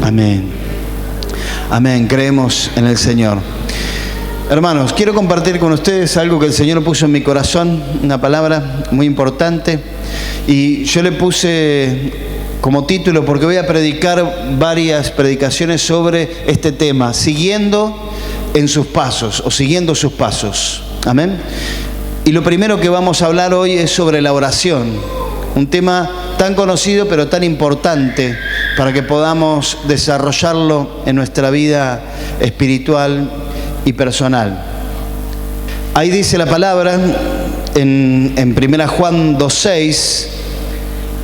Amén. Amén. Creemos en el Señor. Hermanos, quiero compartir con ustedes algo que el Señor puso en mi corazón, una palabra muy importante, y yo le puse como título porque voy a predicar varias predicaciones sobre este tema, siguiendo en sus pasos o siguiendo sus pasos. Amén. Y lo primero que vamos a hablar hoy es sobre la oración, un tema tan conocido pero tan importante para que podamos desarrollarlo en nuestra vida espiritual y personal. Ahí dice la palabra en 1 Juan 2:6,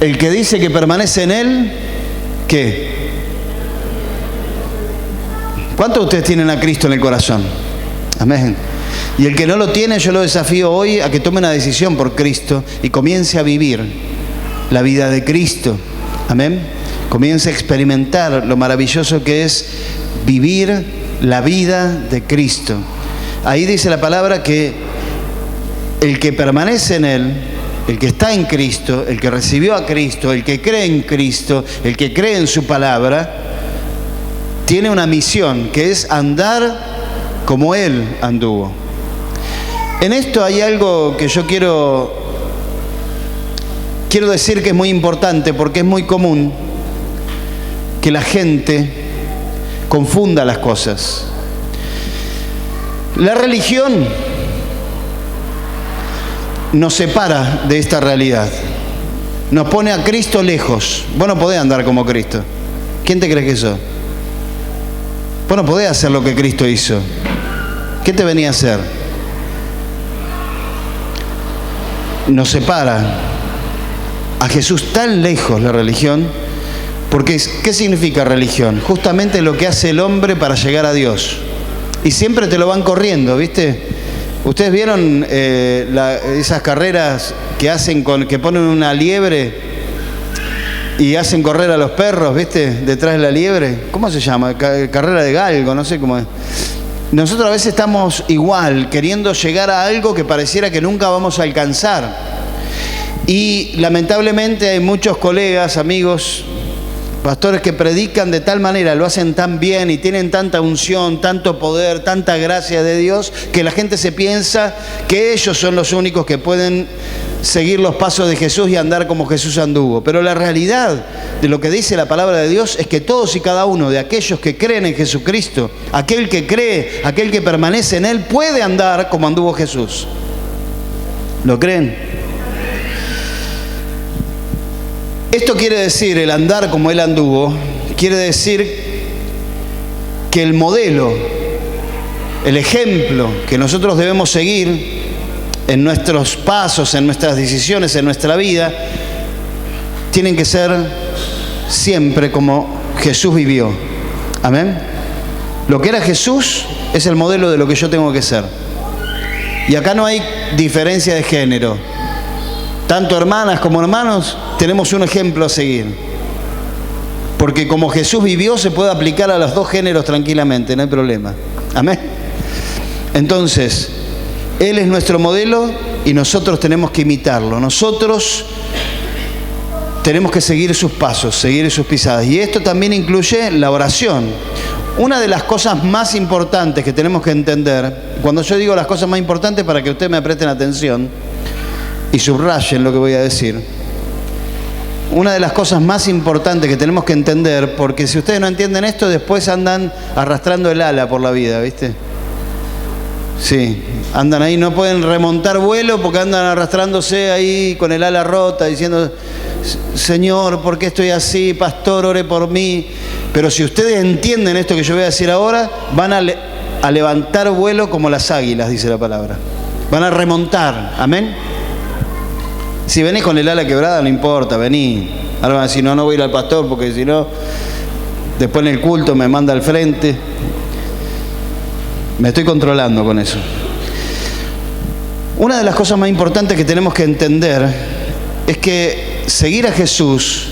el que dice que permanece en él, ¿qué? ¿Cuántos de ustedes tienen a Cristo en el corazón? Amén. Y el que no lo tiene, yo lo desafío hoy a que tome una decisión por Cristo y comience a vivir la vida de Cristo. Amén. Comience a experimentar lo maravilloso que es vivir la vida de Cristo. Ahí dice la palabra que el que permanece en Él, el que está en Cristo, el que recibió a Cristo, el que cree en Cristo, el que cree en su palabra, tiene una misión que es andar como Él anduvo. En esto hay algo que yo quiero decir que es muy importante porque es muy común que la gente confunda las cosas. La religión nos separa de esta realidad. Nos pone a Cristo lejos. Vos no podés andar como Cristo. ¿Quién te crees que sos? Vos no podés hacer lo que Cristo hizo. ¿Qué te venía a hacer? Nos separa a Jesús tan lejos la religión. Porque, ¿qué significa religión? Justamente lo que hace el hombre para llegar a Dios. Y siempre te lo van corriendo, ¿viste? ¿Ustedes vieron esas carreras que hacen que ponen una liebre y hacen correr a los perros, ¿viste? Detrás de la liebre. ¿Cómo se llama? Carrera de galgo, no sé cómo es. Nosotros a veces estamos igual, queriendo llegar a algo que pareciera que nunca vamos a alcanzar. Y lamentablemente hay muchos colegas, amigos, pastores que predican de tal manera, lo hacen tan bien y tienen tanta unción, tanto poder, tanta gracia de Dios, que la gente se piensa que ellos son los únicos que pueden seguir los pasos de Jesús y andar como Jesús anduvo. Pero la realidad de lo que dice la palabra de Dios es que todos y cada uno de aquellos que creen en Jesucristo, aquel que cree, aquel que permanece en Él, puede andar como anduvo Jesús. ¿Lo creen? Esto quiere decir, el andar como Él anduvo, quiere decir que el modelo, el ejemplo que nosotros debemos seguir en nuestros pasos, en nuestras decisiones, en nuestra vida, tienen que ser siempre como Jesús vivió. Amén. Lo que era Jesús es el modelo de lo que yo tengo que ser. Y acá no hay diferencia de género. Tanto hermanas como hermanos, tenemos un ejemplo a seguir. Porque como Jesús vivió, se puede aplicar a los dos géneros tranquilamente, no hay problema. Amén. Entonces, Él es nuestro modelo y nosotros tenemos que imitarlo. Nosotros tenemos que seguir sus pasos, seguir sus pisadas. Y esto también incluye la oración. Una de las cosas más importantes que tenemos que entender, cuando yo digo las cosas más importantes para que ustedes me presten atención y subrayen lo que voy a decir, una de las cosas más importantes que tenemos que entender, porque si ustedes no entienden esto, después andan arrastrando el ala por la vida, ¿viste? Sí, andan ahí, no pueden remontar vuelo porque andan arrastrándose ahí con el ala rota, diciendo, Señor, ¿por qué estoy así? Pastor, ore por mí. Pero si ustedes entienden esto que yo voy a decir ahora, van a levantar vuelo como las águilas, dice la palabra. Van a remontar, amén. Si venís con el ala quebrada, no importa, vení. Ahora van a decir, no voy a ir al pastor porque si no, después en el culto me manda al frente. Me estoy controlando con eso. Una de las cosas más importantes que tenemos que entender es que seguir a Jesús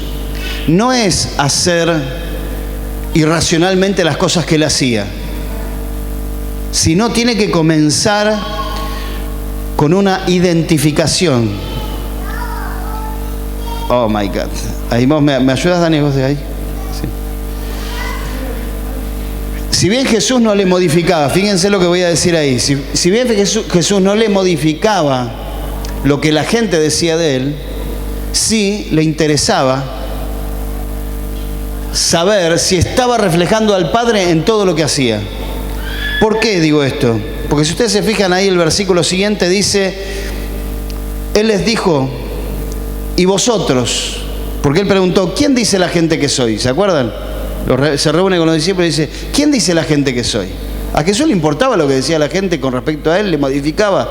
no es hacer irracionalmente las cosas que Él hacía, sino tiene que comenzar con una identificación. Oh my God. Ahí vos, ¿me ayudas, Dani, vos de ahí? Sí. Si bien Jesús no le modificaba, fíjense lo que voy a decir ahí, si bien Jesús no le modificaba lo que la gente decía de él, sí le interesaba saber si estaba reflejando al Padre en todo lo que hacía. ¿Por qué digo esto? Porque si ustedes se fijan ahí, el versículo siguiente dice, Él les dijo, ¿y vosotros? Porque Él preguntó, ¿quién dice la gente que soy? ¿Se acuerdan? Se reúne con los discípulos y dice, ¿quién dice la gente que soy? A Jesús le importaba lo que decía la gente con respecto a Él, le modificaba.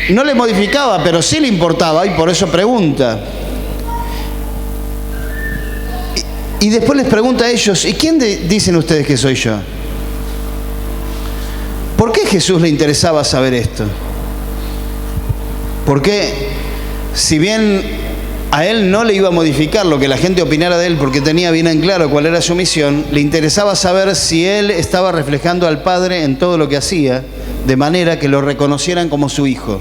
No le modificaba, pero sí le importaba y por eso pregunta. Y después les pregunta a ellos, ¿y quién dicen ustedes que soy yo? ¿Por qué a Jesús le interesaba saber esto? Porque si bien a Él no le iba a modificar lo que la gente opinara de Él porque tenía bien en claro cuál era su misión, le interesaba saber si Él estaba reflejando al Padre en todo lo que hacía, de manera que lo reconocieran como su Hijo.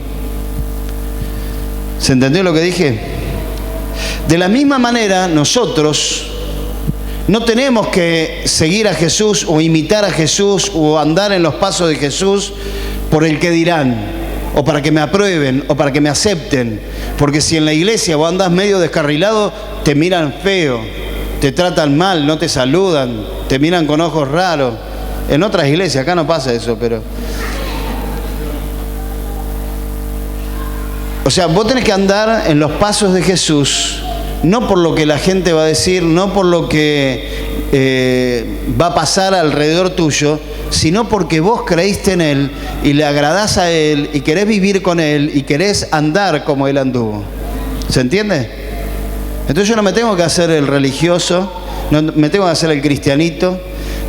¿Se entendió lo que dije? De la misma manera, nosotros no tenemos que seguir a Jesús o imitar a Jesús o andar en los pasos de Jesús por el que dirán, o para que me aprueben, o para que me acepten. Porque si en la iglesia vos andás medio descarrilado, te miran feo, te tratan mal, no te saludan, te miran con ojos raros. En otras iglesias, acá no pasa eso, pero... O sea, vos tenés que andar en los pasos de Jesús, no por lo que la gente va a decir, no por lo que va a pasar alrededor tuyo, sino porque vos creíste en Él y le agradás a Él y querés vivir con Él y querés andar como Él anduvo. ¿Se entiende? Entonces yo no me tengo que hacer el religioso, no me tengo que hacer el cristianito,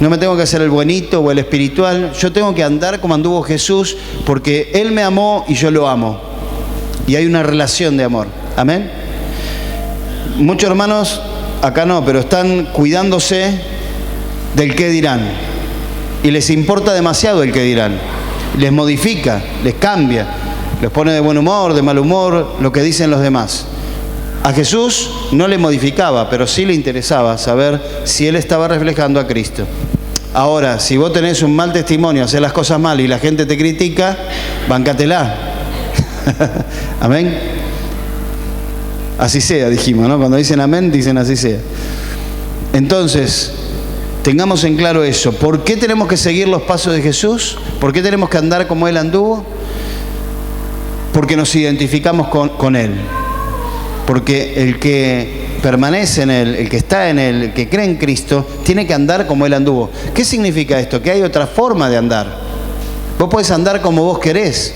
no me tengo que hacer el buenito o el espiritual. Yo tengo que andar como anduvo Jesús porque Él me amó y yo lo amo. Y hay una relación de amor. Amén. Muchos hermanos, acá no, pero están cuidándose del qué dirán. Y les importa demasiado el que dirán. Les modifica, les cambia, les pone de buen humor, de mal humor, lo que dicen los demás. A Jesús no le modificaba, pero sí le interesaba saber si Él estaba reflejando a Cristo. Ahora, si vos tenés un mal testimonio, haces las cosas mal y la gente te critica, bancátela. Amén. Así sea, dijimos, ¿no? Cuando dicen amén, dicen así sea. Entonces, tengamos en claro eso. ¿Por qué tenemos que seguir los pasos de Jesús? ¿Por qué tenemos que andar como Él anduvo? Porque nos identificamos con Él. Porque el que permanece en Él, el que está en Él, el que cree en Cristo, tiene que andar como Él anduvo. ¿Qué significa esto? Que hay otra forma de andar. Vos podés andar como vos querés.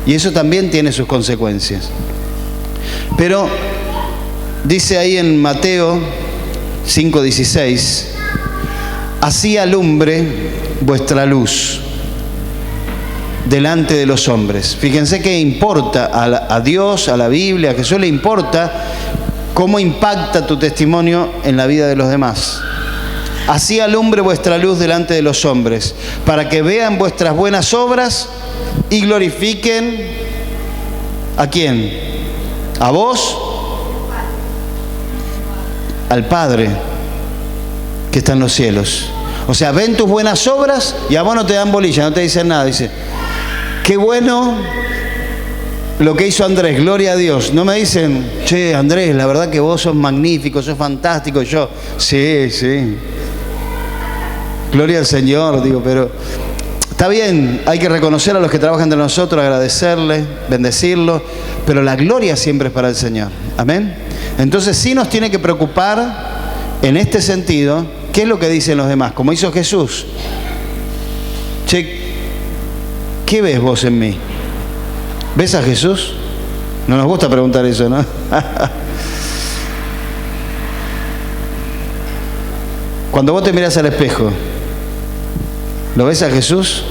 Y eso también tiene sus consecuencias. Pero dice ahí en Mateo 5:16, así alumbre vuestra luz delante de los hombres. Fíjense que importa a Dios, a la Biblia, a Jesús le importa cómo impacta tu testimonio en la vida de los demás. Así alumbre vuestra luz delante de los hombres, para que vean vuestras buenas obras y glorifiquen ¿a quién? ¿A vos? Al Padre que está en los cielos. O sea, ven tus buenas obras y a vos no te dan bolilla, no te dicen nada. Dice, qué bueno lo que hizo Andrés, gloria a Dios. No me dicen, che, Andrés, la verdad que vos sos magnífico, sos fantástico. Yo, sí, sí. Gloria al Señor, digo, pero está bien, hay que reconocer a los que trabajan entre nosotros, agradecerles, bendecirlos, pero la gloria siempre es para el Señor. Amén. Entonces sí nos tiene que preocupar en este sentido, ¿qué es lo que dicen los demás? Como hizo Jesús. Che, ¿qué ves vos en mí? ¿Ves a Jesús? No nos gusta preguntar eso, ¿no? Cuando vos te mirás al espejo, ¿lo ves a Jesús?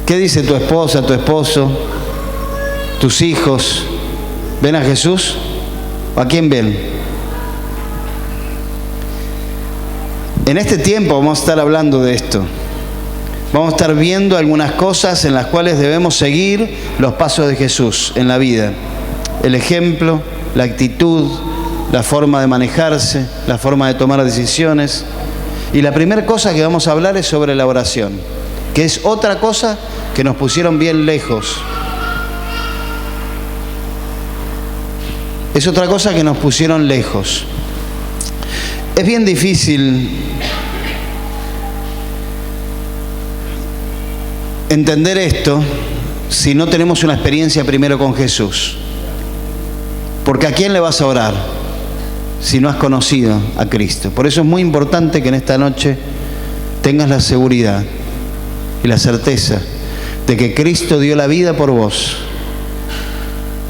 ¿Qué dice tu esposa, tu esposo, tus hijos? ¿Ven a Jesús? ¿O a quién ven? En este tiempo vamos a estar hablando de esto. Vamos a estar viendo algunas cosas en las cuales debemos seguir los pasos de Jesús en la vida. El ejemplo, la actitud, la forma de manejarse, la forma de tomar decisiones. Y la primera cosa que vamos a hablar es sobre la oración, que es otra cosa que nos pusieron bien lejos. Es otra cosa que nos pusieron lejos. Es bien difícil entender esto si no tenemos una experiencia primero con Jesús. Porque ¿a quién le vas a orar si no has conocido a Cristo? Por eso es muy importante que en esta noche tengas la seguridad y la certeza de que Cristo dio la vida por vos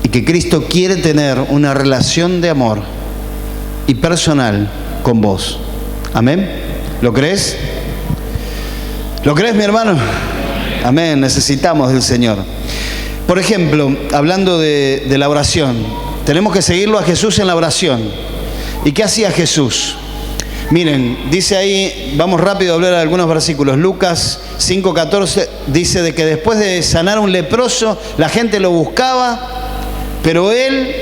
y que Cristo quiere tener una relación de amor y personal con vos. ¿Amén? ¿Lo crees? ¿Lo crees, mi hermano? Amén, necesitamos del Señor. Por ejemplo, hablando de la oración, tenemos que seguirlo a Jesús en la oración. ¿Y qué hacía Jesús? Miren, dice ahí, vamos rápido a hablar de algunos versículos. Lucas 5:14 dice de que después de sanar a un leproso, la gente lo buscaba, pero él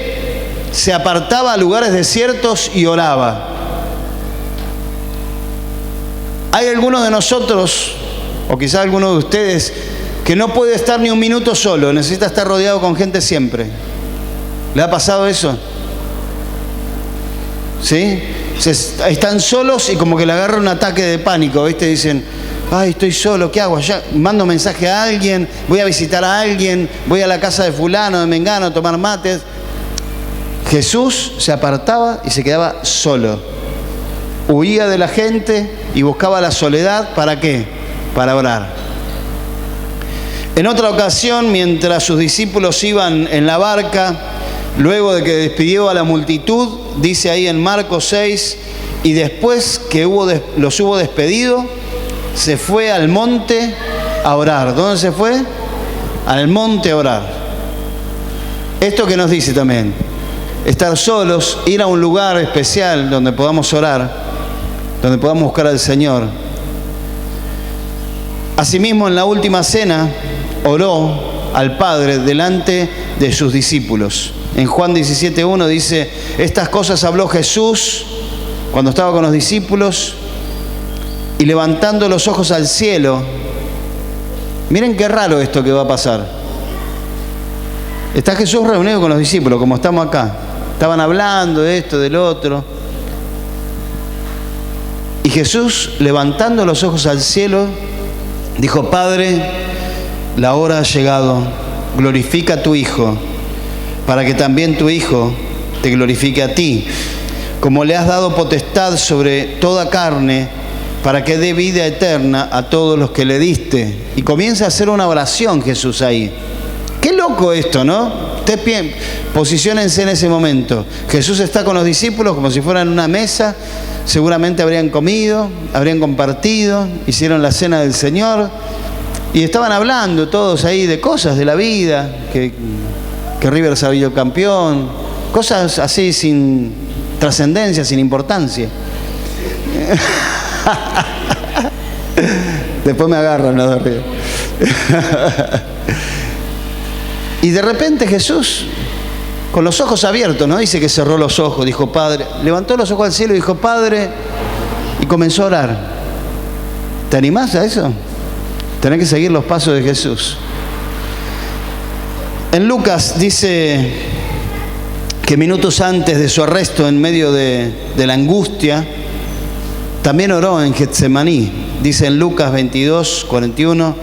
se apartaba a lugares desiertos y oraba. Hay algunos de nosotros, o quizás algunos de ustedes, que no puede estar ni un minuto solo, necesita estar rodeado con gente siempre. ¿Le ha pasado eso? ¿Sí? Están solos y como que le agarra un ataque de pánico, ¿viste? Dicen, ay, estoy solo, ¿qué hago? Ya mando mensaje a alguien, voy a visitar a alguien, voy a la casa de fulano, de mengano, a tomar mates. Jesús se apartaba y se quedaba solo. Huía de la gente y buscaba la soledad, ¿para qué? Para orar. En otra ocasión, mientras sus discípulos iban en la barca, luego de que despidió a la multitud, dice ahí en Marcos 6, y después que los hubo despedido, se fue al monte a orar. ¿Dónde se fue? Al monte a orar. Esto que nos dice también, estar solos, ir a un lugar especial donde podamos orar, donde podamos buscar al Señor. Asimismo, en la última cena, oró al Padre delante de sus discípulos. En Juan 17:1 dice, estas cosas habló Jesús cuando estaba con los discípulos y levantando los ojos al cielo. Miren qué raro esto que va a pasar. Está Jesús reunido con los discípulos, como estamos acá. Estaban hablando de esto, del otro. Y Jesús, levantando los ojos al cielo, dijo, Padre, la hora ha llegado, glorifica a tu Hijo, para que también tu Hijo te glorifique a ti, como le has dado potestad sobre toda carne, para que dé vida eterna a todos los que le diste. Y comienza a hacer una oración Jesús ahí. Qué loco esto, ¿no? Ustedes posiciónense en ese momento. Jesús está con los discípulos como si fueran una mesa, seguramente habrían comido, habrían compartido, hicieron la cena del Señor, y estaban hablando todos ahí de cosas de la vida, que River salió campeón, cosas así sin trascendencia, sin importancia. Después me agarran los de River. Y de repente Jesús, con los ojos abiertos, no dice que cerró los ojos, dijo Padre, levantó los ojos al cielo y dijo Padre, y comenzó a orar. ¿Te animás a eso? Tenés que seguir los pasos de Jesús. En Lucas dice que minutos antes de su arresto, en medio de la angustia, también oró en Getsemaní. Dice en Lucas 22:41,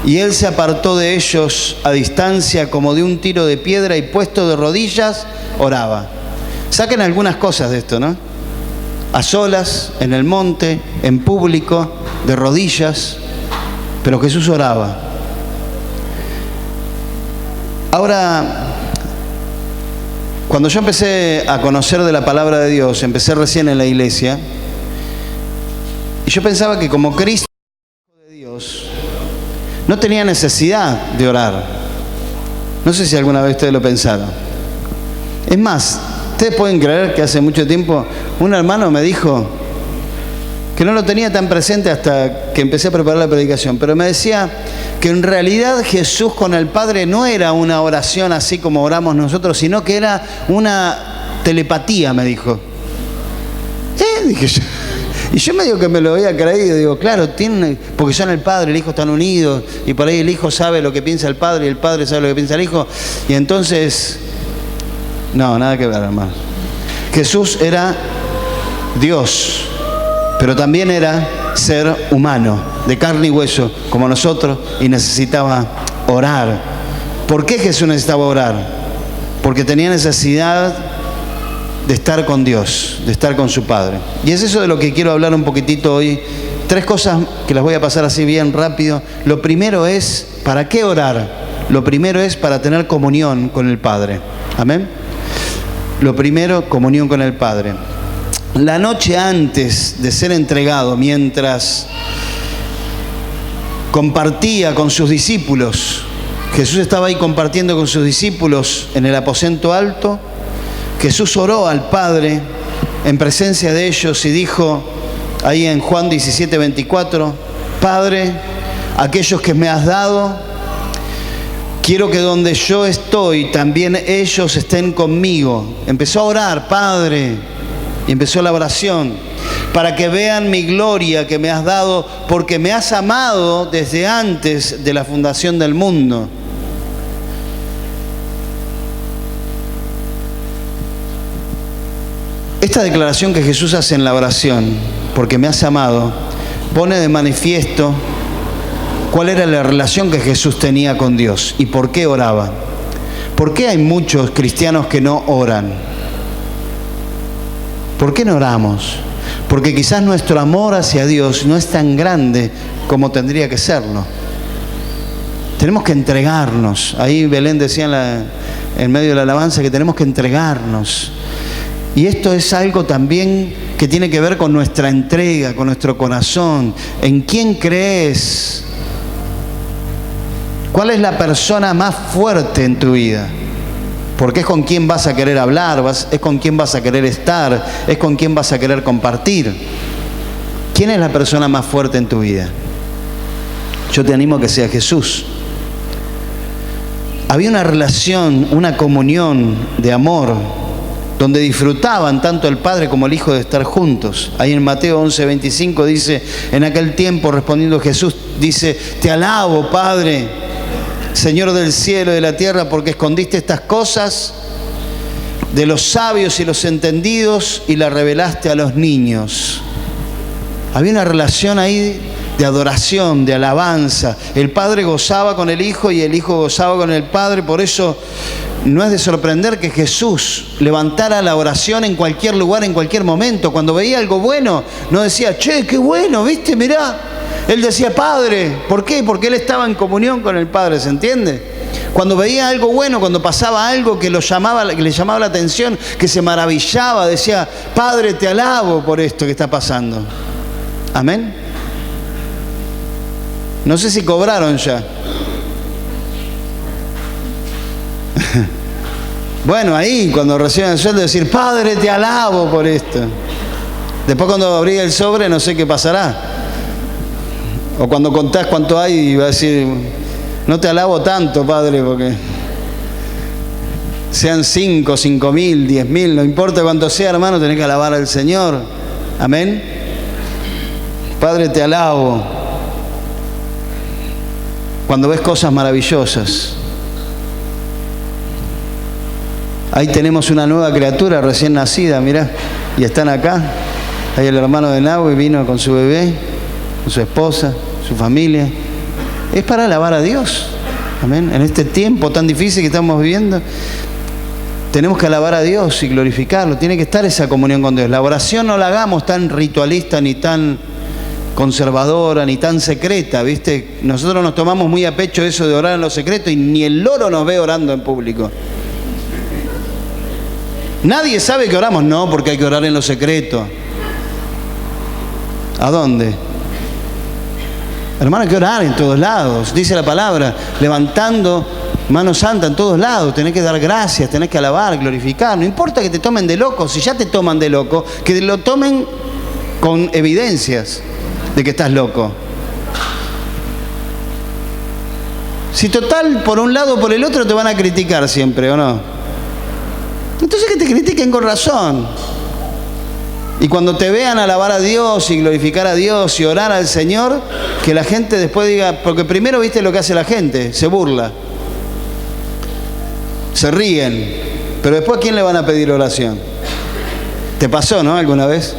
y él se apartó de ellos a distancia como de un tiro de piedra y puesto de rodillas, oraba. Saquen algunas cosas de esto, ¿no? A solas, en el monte, en público, de rodillas, pero Jesús oraba. Ahora, cuando yo empecé a conocer de la palabra de Dios, empecé recién en la iglesia, y yo pensaba que como Cristo, Hijo de Dios, no tenía necesidad de orar. No sé si alguna vez ustedes lo pensaron. Es más, ustedes pueden creer que hace mucho tiempo un hermano me dijo, que no lo tenía tan presente hasta que empecé a preparar la predicación, pero me decía que en realidad Jesús con el Padre no era una oración así como oramos nosotros, sino que era una telepatía, me dijo. Dije yo. Y yo medio que me lo había creído, digo, claro, porque son el padre y el hijo están unidos, y por ahí el hijo sabe lo que piensa el padre y el padre sabe lo que piensa el hijo, y entonces, no, nada que ver, hermano. Jesús era Dios, pero también era ser humano, de carne y hueso, como nosotros, y necesitaba orar. ¿Por qué Jesús necesitaba orar? Porque tenía necesidad de estar con Dios, de estar con su Padre. Y es eso de lo que quiero hablar un poquitito hoy. 3 cosas que las voy a pasar así bien rápido. Lo primero es, ¿para qué orar? Lo primero es para tener comunión con el Padre. Amén. Lo primero, comunión con el Padre. La noche antes de ser entregado, mientras compartía con sus discípulos, Jesús estaba ahí compartiendo con sus discípulos en el aposento alto. Jesús oró al Padre en presencia de ellos y dijo, ahí en Juan 17:24, Padre, aquellos que me has dado, quiero que donde yo estoy, también ellos estén conmigo. Empezó a orar, Padre, y empezó la oración, para que vean mi gloria que me has dado, porque me has amado desde antes de la fundación del mundo. Esta declaración que Jesús hace en la oración, porque me has amado, pone de manifiesto cuál era la relación que Jesús tenía con Dios y por qué oraba. ¿Por qué hay muchos cristianos que no oran? ¿Por qué no oramos? Porque quizás nuestro amor hacia Dios no es tan grande como tendría que serlo. Tenemos que entregarnos. Ahí Belén decía en medio de la alabanza que tenemos que entregarnos. Y esto es algo también que tiene que ver con nuestra entrega, con nuestro corazón. ¿En quién crees? ¿Cuál es la persona más fuerte en tu vida? Porque es con quién vas a querer hablar, es con quién vas a querer estar, es con quién vas a querer compartir. ¿Quién es la persona más fuerte en tu vida? Yo te animo a que sea Jesús. Había una relación, una comunión de amor, donde disfrutaban tanto el Padre como el Hijo de estar juntos. Ahí en Mateo 11:25 dice, en aquel tiempo respondiendo Jesús, dice, te alabo, Padre, Señor del cielo y de la tierra, porque escondiste estas cosas de los sabios y los entendidos y las revelaste a los niños. Había una relación ahí de adoración, de alabanza. El Padre gozaba con el Hijo y el Hijo gozaba con el Padre. Por eso no es de sorprender que Jesús levantara la oración en cualquier lugar, en cualquier momento. Cuando veía algo bueno, no decía, che, qué bueno, ¿viste? Mirá. Él decía, Padre. ¿Por qué? Porque él estaba en comunión con el Padre, ¿se entiende? Cuando veía algo bueno, cuando pasaba algo que le llamaba la atención, que se maravillaba, decía, Padre, te alabo por esto que está pasando. Amén. No sé si cobraron ya. Bueno, ahí cuando reciben el sueldo decir, Padre, te alabo por esto. Después cuando abrí el sobre no sé qué pasará. O cuando contás cuánto hay y va a decir, no te alabo tanto, Padre, porque sean 5, 5.000, 10.000, no importa cuánto sea, hermano, tenés que alabar al Señor. Amén. Padre, te alabo. Cuando ves cosas maravillosas. Ahí tenemos una nueva criatura recién nacida, mirá, y están acá. Ahí el hermano de Nahue vino con su bebé, con su esposa, su familia. Es para alabar a Dios. Amén. En este tiempo tan difícil que estamos viviendo, tenemos que alabar a Dios y glorificarlo. Tiene que estar esa comunión con Dios. La oración no la hagamos tan ritualista, ni tan conservadora, ni tan secreta, ¿viste? Nosotros nos tomamos muy a pecho eso de orar en lo secreto y ni el loro nos ve orando en público. Nadie sabe que oramos, no, porque hay que orar en lo secreto. ¿A dónde? Hermano, hay que orar en todos lados, dice la palabra, levantando mano santa en todos lados, tenés que dar gracias, tenés que alabar, glorificar, no importa que te tomen de loco, si ya te toman de loco, que lo tomen con evidencias de que estás loco. Si total, por un lado o por el otro te van a criticar siempre, ¿o no? Entonces que te critiquen con razón. Y cuando te vean alabar a Dios y glorificar a Dios y orar al Señor, que la gente después diga, porque primero viste lo que hace la gente, se burla, se ríen, pero después ¿a quién le van a pedir oración? ¿Te pasó, no? ¿Alguna vez?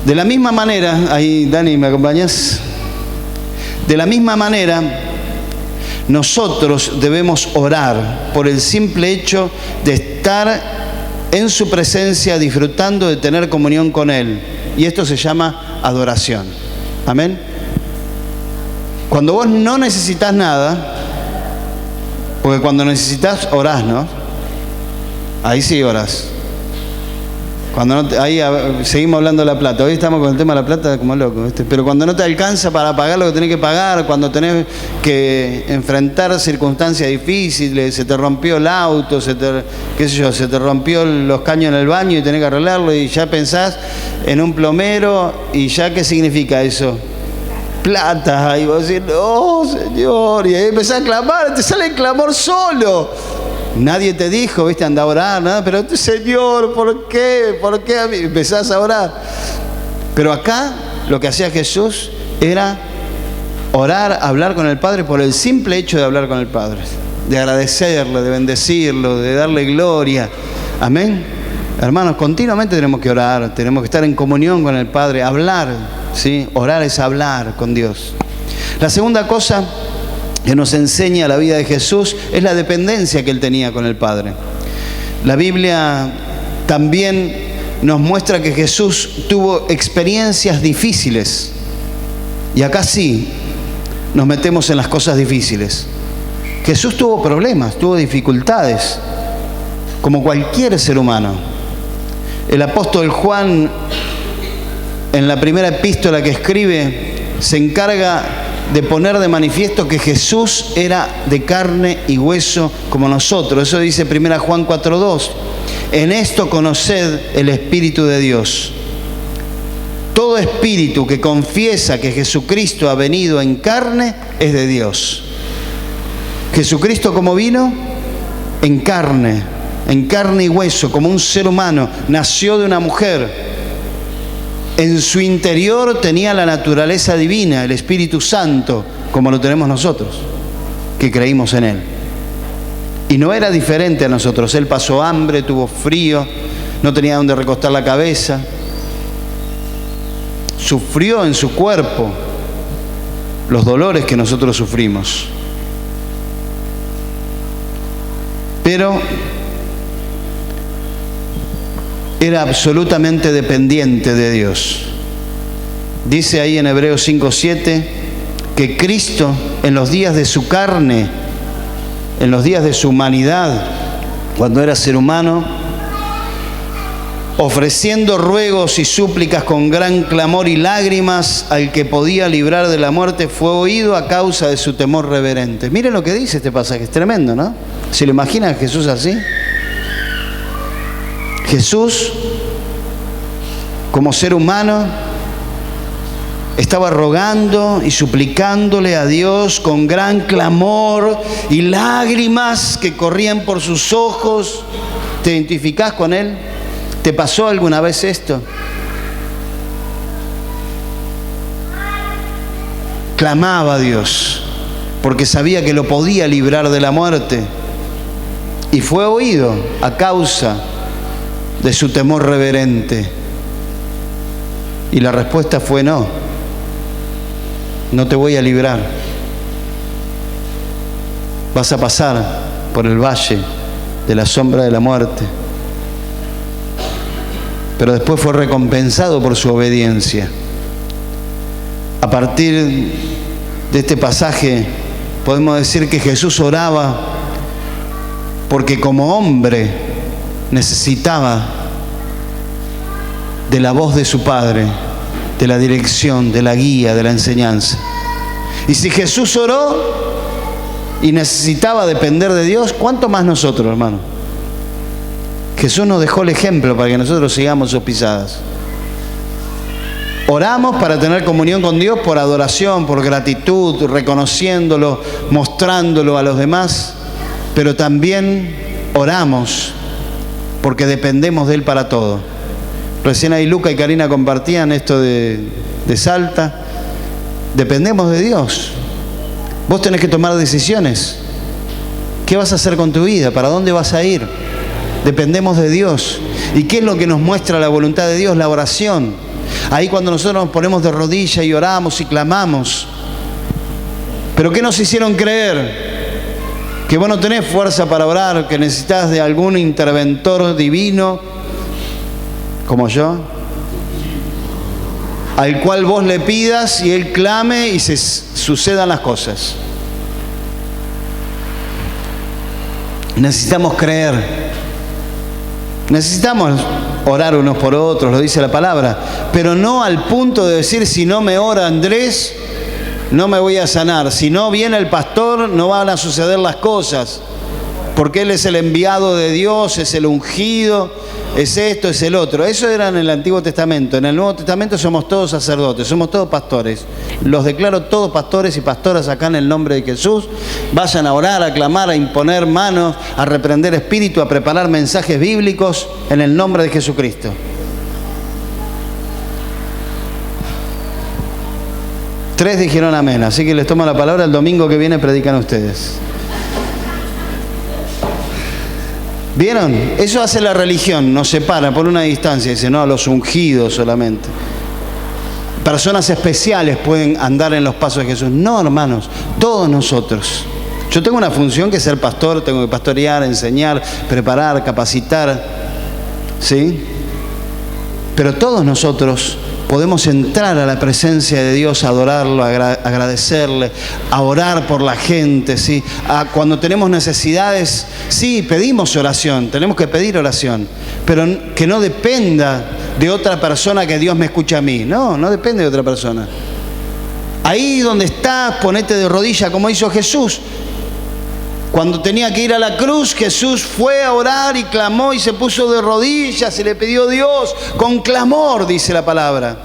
De la misma manera, ahí Dani, ¿me acompañas? De la misma manera, nosotros debemos orar por el simple hecho de estar en su presencia, disfrutando de tener comunión con Él. Y esto se llama adoración. Amén. Cuando vos no necesitas nada, porque cuando necesitas orás, ¿no? Ahí sí orás. Cuando no te, ahí seguimos hablando de la plata. Hoy estamos con el tema de la plata como locos, ¿viste? Pero cuando no te alcanza para pagar lo que tenés que pagar, cuando tenés que enfrentar circunstancias difíciles, se te rompió el auto, se te rompió los caños en el baño y tenés que arreglarlo y ya pensás en un plomero y ya ¿qué significa eso? Plata. Y vos decís, no, Señor. Y ahí empezás a clamar, te sale el clamor solo. Nadie te dijo, viste, anda a orar, nada, pero Señor, ¿por qué? ¿Por qué a mí? Empezás a orar. Pero acá lo que hacía Jesús era orar, hablar con el Padre por el simple hecho de hablar con el Padre, de agradecerle, de bendecirlo, de darle gloria. Amén. Hermanos, continuamente tenemos que orar, tenemos que estar en comunión con el Padre, hablar, ¿sí? Orar es hablar con Dios. La segunda cosa que nos enseña la vida de Jesús es la dependencia que Él tenía con el Padre. La Biblia también nos muestra que Jesús tuvo experiencias difíciles. Y acá sí nos metemos en las cosas difíciles. Jesús tuvo problemas, tuvo dificultades, como cualquier ser humano. El apóstol Juan, en la primera epístola que escribe, se encarga de poner de manifiesto que Jesús era de carne y hueso como nosotros. Eso dice 1 Juan 4:2. En esto conoced el Espíritu de Dios. Todo espíritu que confiesa que Jesucristo ha venido en carne es de Dios. Jesucristo, ¿cómo vino? En carne y hueso, como un ser humano. Nació de una mujer. En su interior tenía la naturaleza divina, el Espíritu Santo, como lo tenemos nosotros, que creímos en Él. Y no era diferente a nosotros. Él pasó hambre, tuvo frío, no tenía dónde recostar la cabeza. Sufrió en su cuerpo los dolores que nosotros sufrimos. Pero era absolutamente dependiente de Dios. Dice ahí en Hebreos 5:7 que Cristo en los días de su carne, en los días de su humanidad, cuando era ser humano, ofreciendo ruegos y súplicas con gran clamor y lágrimas al que podía librar de la muerte, fue oído a causa de su temor reverente. Miren lo que dice este pasaje, es tremendo, ¿no? ¿Se lo imagina a Jesús así? Jesús, como ser humano, estaba rogando y suplicándole a Dios con gran clamor y lágrimas que corrían por sus ojos. ¿Te identificás con Él? ¿Te pasó alguna vez esto? Clamaba a Dios porque sabía que lo podía librar de la muerte y fue oído a causa de su temor reverente. Y la respuesta fue no te voy a librar. Vas a pasar por el valle de la sombra de la muerte. Pero después fue recompensado por su obediencia. A partir de este pasaje podemos decir que Jesús oraba porque como hombre necesitaba de la voz de su Padre, de la dirección, de la guía, de la enseñanza. Y si Jesús oró y necesitaba depender de Dios, ¿cuánto más nosotros, hermano? Jesús nos dejó el ejemplo para que nosotros sigamos sus pisadas. Oramos para tener comunión con Dios por adoración, por gratitud, reconociéndolo, mostrándolo a los demás. pero también oramos porque dependemos de Él para todo. Recién ahí Luca y Karina compartían esto de Salta. Dependemos de Dios. Vos tenés que tomar decisiones. ¿Qué vas a hacer con tu vida? ¿Para dónde vas a ir? Dependemos de Dios. ¿Y qué es lo que nos muestra la voluntad de Dios? La oración. Ahí cuando nosotros nos ponemos de rodillas y oramos y clamamos. ¿Pero qué nos hicieron creer? Que vos no tenés fuerza para orar, que necesitas de algún interventor divino, como yo, al cual vos le pidas y Él clame y se sucedan las cosas. Necesitamos creer. Necesitamos orar unos por otros, lo dice la palabra, pero no al punto de decir, si no me ora Andrés, no me voy a sanar. Si no viene el pastor, no van a suceder las cosas. Porque él es el enviado de Dios, es el ungido, es esto, es el otro. Eso era en el Antiguo Testamento. En el Nuevo Testamento somos todos sacerdotes, somos todos pastores. Los declaro todos pastores y pastoras acá en el nombre de Jesús. Vayan a orar, a clamar, a imponer manos, a reprender espíritu, a preparar mensajes bíblicos en el nombre de Jesucristo. Tres dijeron amén, así que les tomo la palabra. El domingo que viene predican ustedes. ¿Vieron? Eso hace la religión, nos separa por una distancia. Dice, no, a los ungidos solamente. Personas especiales pueden andar en los pasos de Jesús. No, hermanos, todos nosotros. Yo tengo una función que es ser pastor, tengo que pastorear, enseñar, preparar, capacitar. ¿Sí? Pero todos nosotros podemos entrar a la presencia de Dios, a adorarlo, a agradecerle, a orar por la gente, ¿sí? Cuando tenemos necesidades, sí, pedimos oración, tenemos que pedir oración, pero que no dependa de otra persona que Dios me escuche a mí. No, no depende de otra persona. Ahí donde estás, ponete de rodillas como hizo Jesús. Cuando tenía que ir a la cruz, Jesús fue a orar y clamó y se puso de rodillas y le pidió a Dios con clamor, dice la palabra.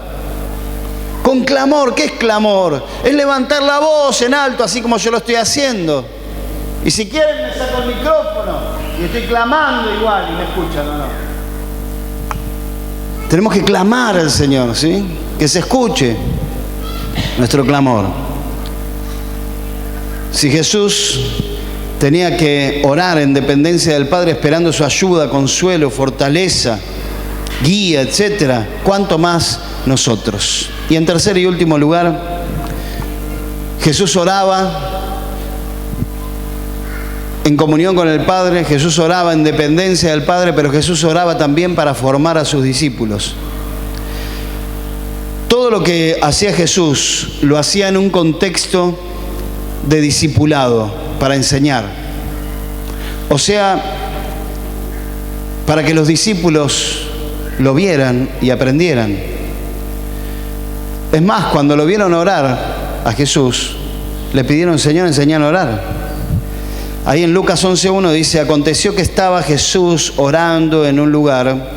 Con clamor, ¿qué es clamor? Es levantar la voz en alto, así como yo lo estoy haciendo. Y si quieren me saco el micrófono y estoy clamando igual y me escuchan, ¿o no? Tenemos que clamar al Señor, ¿sí? Que se escuche nuestro clamor. Si Jesús tenía que orar en dependencia del Padre, esperando su ayuda, consuelo, fortaleza, guía, etc., ¿cuánto más nosotros? Y en tercer y último lugar, Jesús oraba en comunión con el Padre, Jesús oraba en dependencia del Padre, pero Jesús oraba también para formar a sus discípulos. Todo lo que hacía Jesús lo hacía en un contexto de discipulado, para enseñar. O sea, para que los discípulos lo vieran y aprendieran. Es más, cuando lo vieron orar a Jesús, le pidieron, Señor, enséñanos a orar. Ahí en Lucas 11:1 dice, aconteció que estaba Jesús orando en un lugar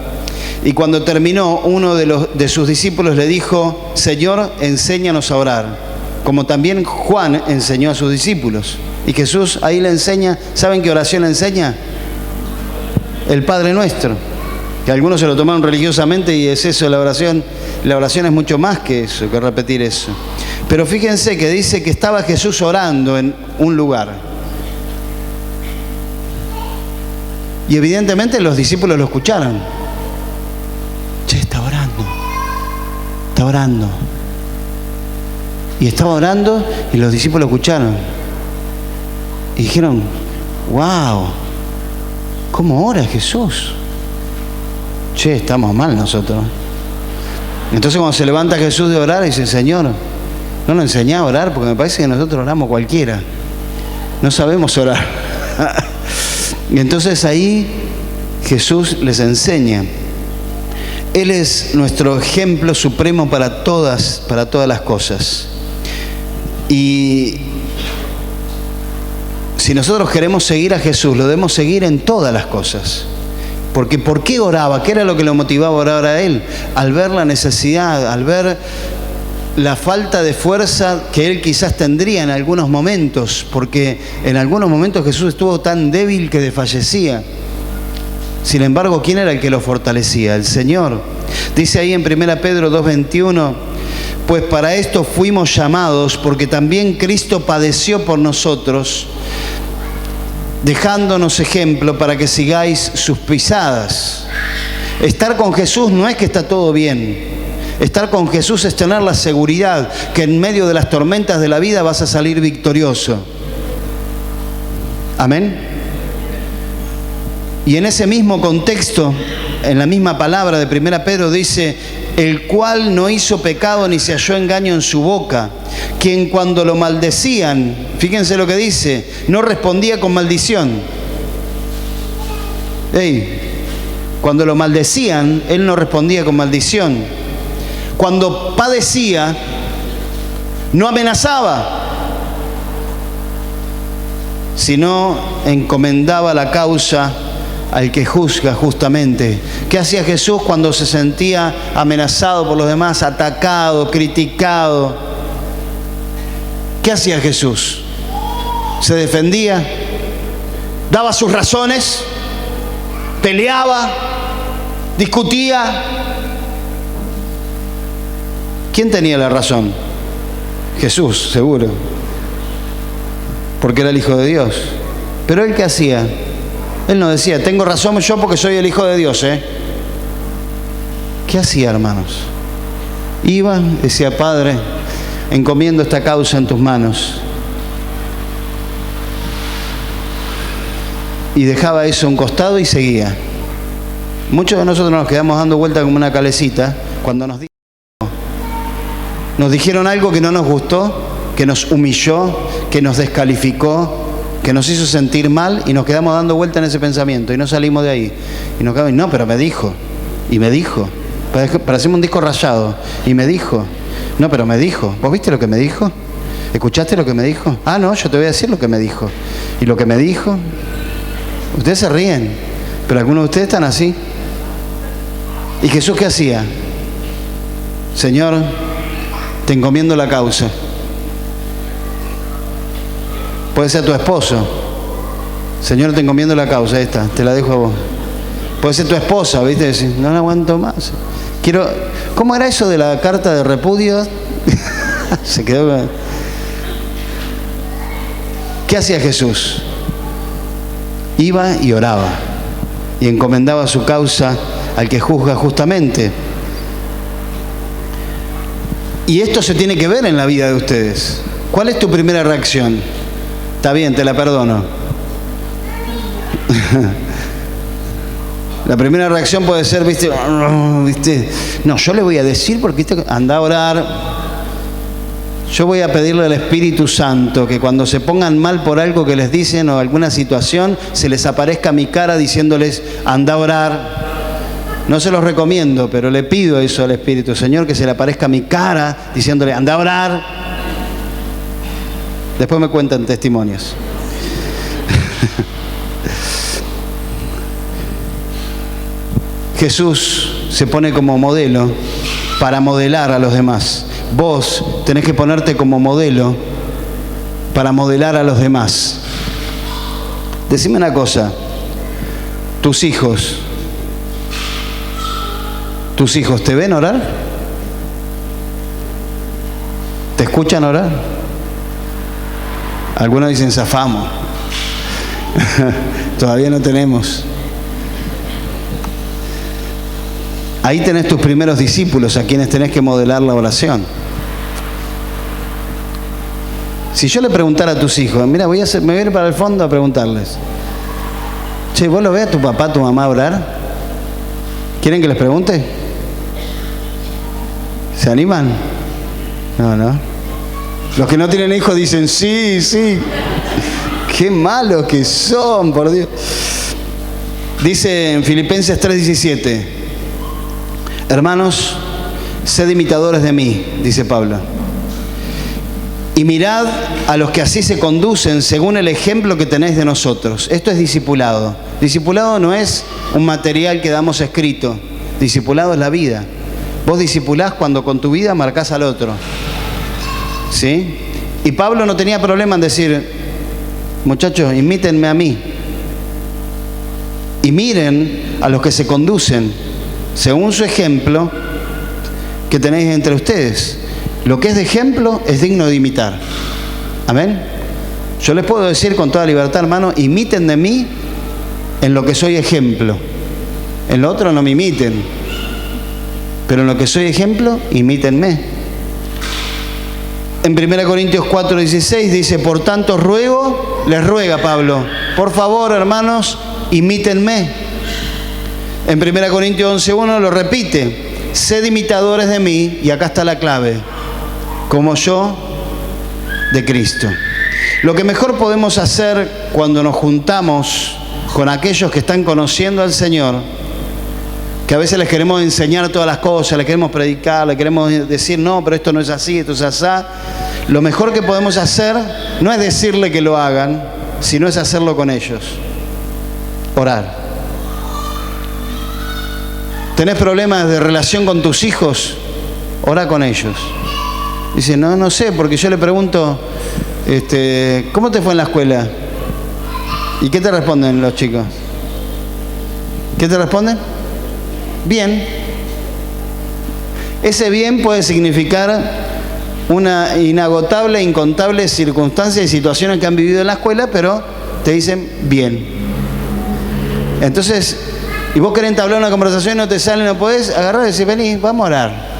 y cuando terminó, uno de sus discípulos le dijo, Señor, enséñanos a orar, como también Juan enseñó a sus discípulos. Y Jesús ahí le enseña, ¿saben qué oración le enseña? El Padre Nuestro, que algunos se lo tomaron religiosamente y es eso la oración. La oración es mucho más que eso, que repetir eso. Pero fíjense que dice que estaba Jesús orando en un lugar. Y evidentemente los discípulos lo escucharon. Che, está orando. Está orando. Y estaba orando y los discípulos escucharon. Y dijeron, wow, ¿cómo ora Jesús? Che, estamos mal nosotros. Entonces cuando se levanta Jesús de orar, dice, Señor, no nos enseñá a orar, porque me parece que nosotros oramos cualquiera. No sabemos orar. Y entonces ahí Jesús les enseña. Él es nuestro ejemplo supremo para todas las cosas. Y si nosotros queremos seguir a Jesús, lo debemos seguir en todas las cosas. Porque ¿por qué oraba? ¿Qué era lo que lo motivaba a orar a Él? Al ver la necesidad, al ver la falta de fuerza que él quizás tendría en algunos momentos, porque en algunos momentos Jesús estuvo tan débil que desfallecía. Sin embargo, ¿quién era el que lo fortalecía? El Señor. Dice ahí en 1 Pedro 2:21, pues para esto fuimos llamados, porque también Cristo padeció por nosotros, dejándonos ejemplo para que sigáis sus pisadas. Estar con Jesús no es que está todo bien. Estar con Jesús es tener la seguridad que en medio de las tormentas de la vida vas a salir victorioso. Amén. Y en ese mismo contexto, en la misma palabra de 1 Pedro dice, el cual no hizo pecado ni se halló engaño en su boca, quien cuando lo maldecían, fíjense lo que dice, no respondía con maldición. Cuando lo maldecían, él no respondía con maldición. Cuando padecía, no amenazaba, sino encomendaba la causa al que juzga justamente. ¿Qué hacía Jesús cuando se sentía amenazado por los demás, atacado, criticado? ¿Qué hacía Jesús? ¿Se defendía? ¿Daba sus razones? ¿Peleaba? ¿Discutía? ¿Quién tenía la razón? Jesús, seguro. Porque era el Hijo de Dios. Pero ¿él qué hacía? Él no decía, tengo razón yo porque soy el Hijo de Dios, ¿Qué hacía, hermanos? Iba, decía, Padre, encomiendo esta causa en tus manos. Y dejaba eso a un costado y seguía. Muchos de nosotros nos quedamos dando vuelta como una calecita cuando nos dijeron algo que no nos gustó, que nos humilló, que nos descalificó, que nos hizo sentir mal y nos quedamos dando vuelta en ese pensamiento y no salimos de ahí. Y nos quedamos, no, pero me dijo, y me dijo, parecemos un disco rayado, y me dijo, no, pero me dijo, ¿vos viste lo que me dijo? ¿Escuchaste lo que me dijo? Ah, no, yo te voy a decir lo que me dijo. Y lo que me dijo, ustedes se ríen, pero algunos de ustedes están así. ¿Y Jesús qué hacía? Señor, te encomiendo la causa. Puede ser tu esposo. Señor, te encomiendo la causa, esta, te la dejo a vos. Puede ser tu esposa, ¿viste? Decir, no la aguanto más. ¿Cómo era eso de la carta de repudio? Se quedó. ¿Qué hacía Jesús? Iba y oraba y encomendaba su causa al que juzga justamente. Y esto se tiene que ver en la vida de ustedes. ¿Cuál es tu primera reacción? Está bien, te la perdono. La primera reacción puede ser, ¿viste? No, yo le voy a decir porque anda a orar. Yo voy a pedirle al Espíritu Santo que cuando se pongan mal por algo que les dicen o alguna situación, se les aparezca mi cara diciéndoles, anda a orar. No se los recomiendo, pero le pido eso al Espíritu, Señor, que se le aparezca mi cara diciéndole, anda a orar. Después me cuentan testimonios. Jesús se pone como modelo para modelar a los demás. Vos tenés que ponerte como modelo para modelar a los demás. Decime una cosa, tus hijos te ven orar, te escuchan orar. Algunos dicen zafamos. Todavía no tenemos. Ahí tenés tus primeros discípulos a quienes tenés que modelar la oración. Si yo le preguntara a tus hijos, mira, me voy a ir para el fondo a preguntarles, che, ¿vos lo ves a tu papá, a tu mamá orar? ¿Quieren que les pregunte? ¿Se animan? No. Los que no tienen hijos dicen, sí. Qué malos que son, por Dios. Dice en Filipenses 3:17, hermanos, sed imitadores de mí, dice Pablo. Y mirad a los que así se conducen según el ejemplo que tenéis de nosotros. Esto es discipulado. Discipulado no es un material que damos escrito. Discipulado es la vida. Vos discipulás cuando con tu vida marcás al otro. ¿sí? Y Pablo no tenía problema en decir, muchachos, imítenme a mí. Y miren a los que se conducen según su ejemplo que tenéis entre ustedes. Lo que es de ejemplo es digno de imitar. Amén. Yo les puedo decir con toda libertad, hermano, imiten de mí en lo que soy ejemplo. En lo otro no me imiten. Pero en lo que soy ejemplo, imítenme. En 1 Corintios 4:16 dice, por tanto les ruega Pablo, por favor, hermanos, imítenme. En 1 Corintios 11:1 lo repite, sed imitadores de mí, y acá está la clave, como yo de Cristo. Lo que mejor podemos hacer cuando nos juntamos con aquellos que están conociendo al Señor, que a veces les queremos enseñar todas las cosas, les queremos predicar, les queremos decir, no, pero esto no es así, esto es asá. Lo mejor que podemos hacer no es decirle que lo hagan, sino es hacerlo con ellos. Orar. ¿Tenés problemas de relación con tus hijos? Ora con ellos. Dice, no sé, porque yo le pregunto, ¿cómo te fue en la escuela? ¿Y qué te responden los chicos? ¿Qué te responden? Bien. Ese bien puede significar una inagotable, incontable circunstancia y situaciones que han vivido en la escuela, pero te dicen bien. Entonces, y vos querés entablar una conversación y no te sale, no podés, agarrar y decir, vení, vamos a orar.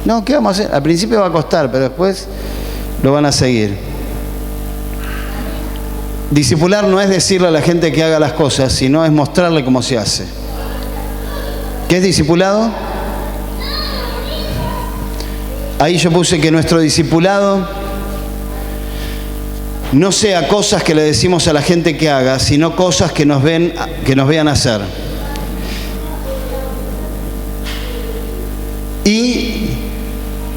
No, ¿qué vamos a hacer? Al principio va a costar, pero después lo van a seguir. Discipular no es decirle a la gente que haga las cosas, sino es mostrarle cómo se hace. ¿Qué es discipulado? Ahí yo puse que nuestro discipulado no sea cosas que le decimos a la gente que haga, sino cosas que nos vean hacer. Y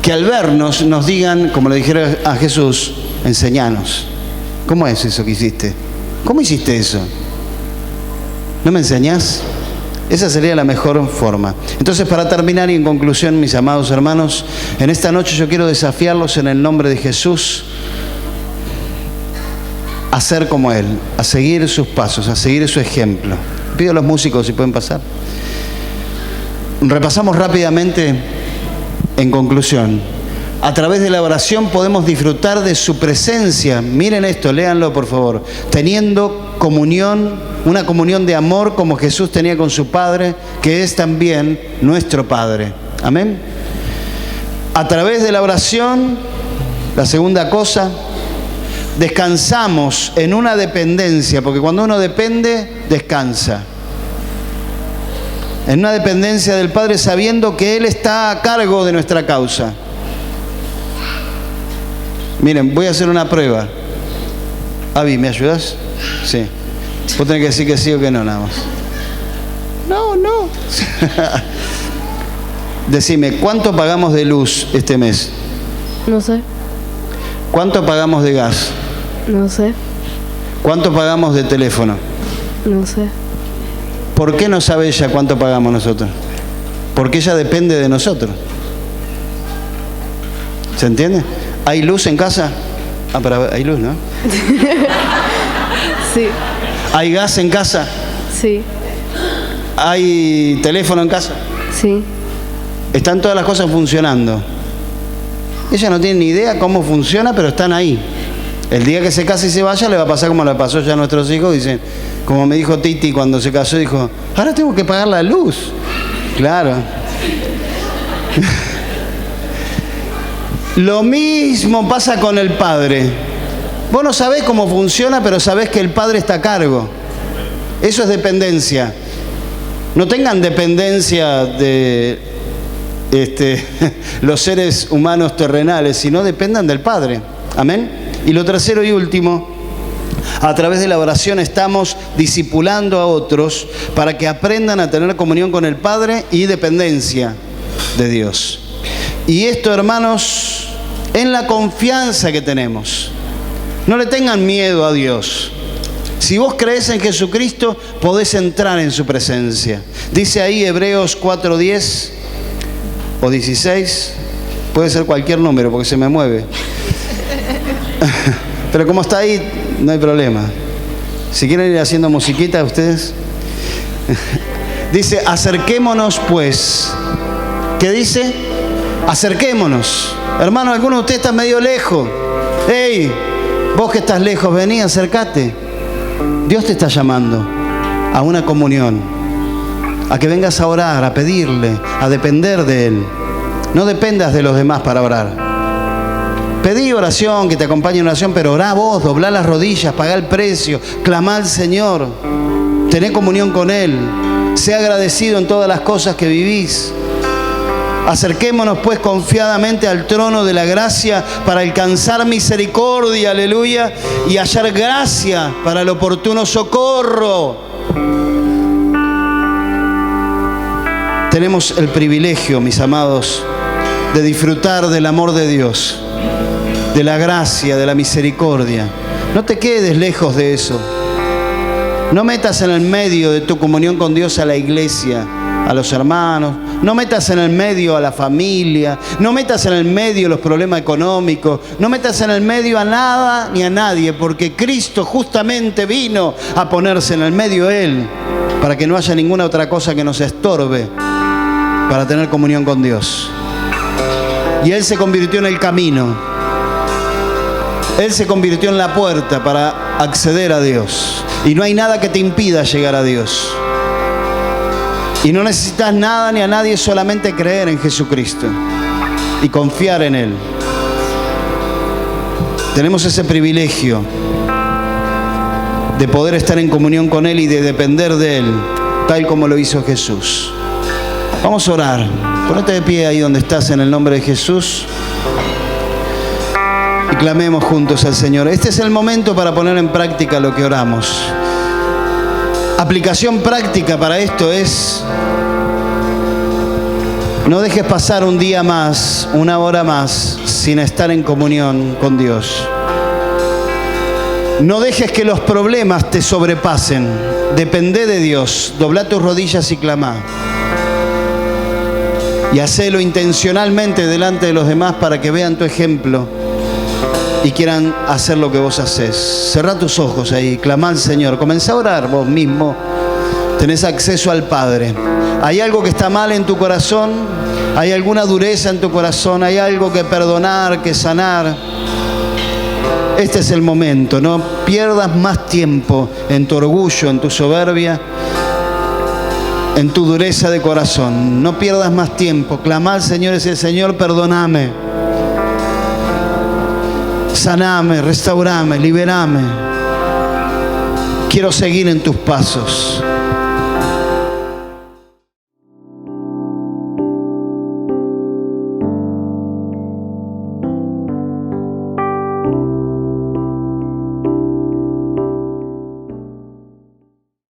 que al vernos nos digan, como le dijeron a Jesús, enseñanos. ¿Cómo es eso que hiciste? ¿Cómo hiciste eso? ¿No me enseñás? Esa sería la mejor forma. Entonces, para terminar y en conclusión, mis amados hermanos, en esta noche yo quiero desafiarlos en el nombre de Jesús a ser como Él, a seguir sus pasos, a seguir su ejemplo. Pido a los músicos si pueden pasar. Repasamos rápidamente en conclusión. A través de la oración podemos disfrutar de su presencia. Miren esto, léanlo por favor. Teniendo comunión, una comunión de amor como Jesús tenía con su Padre, que es también nuestro Padre. Amén. A través de la oración, la segunda cosa, descansamos en una dependencia, porque cuando uno depende, descansa. En una dependencia del Padre, sabiendo que Él está a cargo de nuestra causa. Miren, voy a hacer una prueba. Avi, ¿me ayudas? Sí. Vos tenés que decir que sí o que no, nada más. No. Decime, ¿cuánto pagamos de luz este mes? No sé. ¿Cuánto pagamos de gas? No sé. ¿Cuánto pagamos de teléfono? No sé. ¿Por qué no sabe ella cuánto pagamos nosotros? Porque ella depende de nosotros. ¿Se entiende? ¿Hay luz en casa? Ah, pero hay luz, ¿no? Sí. ¿Hay gas en casa? Sí. ¿Hay teléfono en casa? Sí. Están todas las cosas funcionando. Ella no tiene ni idea cómo funciona, pero están ahí. El día que se case y se vaya, le va a pasar como le pasó ya a nuestros hijos. Dicen, como me dijo Titi cuando se casó, dijo, ahora tengo que pagar la luz. Claro. Lo mismo pasa con el Padre. Vos no sabés cómo funciona, pero sabés que el Padre está a cargo. Eso es dependencia. No tengan dependencia de los seres humanos terrenales, sino dependan del Padre. Amén. Y lo tercero y último, a través de la oración estamos discipulando a otros para que aprendan a tener comunión con el Padre y dependencia de Dios. Y esto, hermanos, en la confianza que tenemos. No le tengan miedo a Dios. Si vos crees en Jesucristo, podés entrar en su presencia. Dice ahí Hebreos 4:10 o 16, puede ser cualquier número porque se me mueve. Pero como está ahí, no hay problema. Si quieren ir haciendo musiquita ustedes. Dice, acerquémonos pues. ¿Qué dice? Acerquémonos. Hermano, algunos de ustedes están medio lejos. ¡Ey! Vos que estás lejos, vení, acércate. Dios te está llamando a una comunión. A que vengas a orar, a pedirle, a depender de Él. No dependas de los demás para orar. Pedí oración, que te acompañe en oración, pero orá vos, doblá las rodillas, pagá el precio, clamá al Señor, tené comunión con Él, sé agradecido en todas las cosas que vivís. Acerquémonos pues confiadamente al trono de la gracia para alcanzar misericordia, aleluya, y hallar gracia para el oportuno socorro. Tenemos el privilegio, mis amados, de disfrutar del amor de Dios, de la gracia, de la misericordia. No te quedes lejos de eso. No metas en el medio de tu comunión con Dios a la iglesia, a los hermanos. No metas en el medio a la familia. No metas en el medio los problemas económicos. No metas en el medio a nada ni a nadie, porque Cristo justamente vino a ponerse en el medio Él, para que no haya ninguna otra cosa que nos estorbe para tener comunión con Dios. Y Él se convirtió en el camino. Él se convirtió en la puerta para acceder a Dios. Y no hay nada que te impida llegar a Dios. Y no necesitas nada ni a nadie, solamente creer en Jesucristo y confiar en Él. Tenemos ese privilegio de poder estar en comunión con Él y de depender de Él, tal como lo hizo Jesús. Vamos a orar. Ponete de pie ahí donde estás en el nombre de Jesús. Y clamemos juntos al Señor. Este es el momento para poner en práctica lo que oramos. Aplicación práctica para esto es: no dejes pasar un día más, una hora más, sin estar en comunión con Dios. No dejes que los problemas te sobrepasen. Depende de Dios. Dobla tus rodillas y clama. Y hacelo intencionalmente delante de los demás para que vean tu ejemplo y quieran hacer lo que vos haces. Cerrá tus ojos ahí, clamá al Señor. Comenzá a orar vos mismo. Tenés acceso al Padre. ¿Hay algo que está mal en tu corazón? ¿Hay alguna dureza en tu corazón? ¿Hay algo que perdonar, que sanar? Este es el momento. No pierdas más tiempo en tu orgullo, en tu soberbia, en tu dureza de corazón. No pierdas más tiempo. Clamá al Señor y dice: Señor, perdóname, saname, restaurame, liberame. Quiero seguir en tus pasos.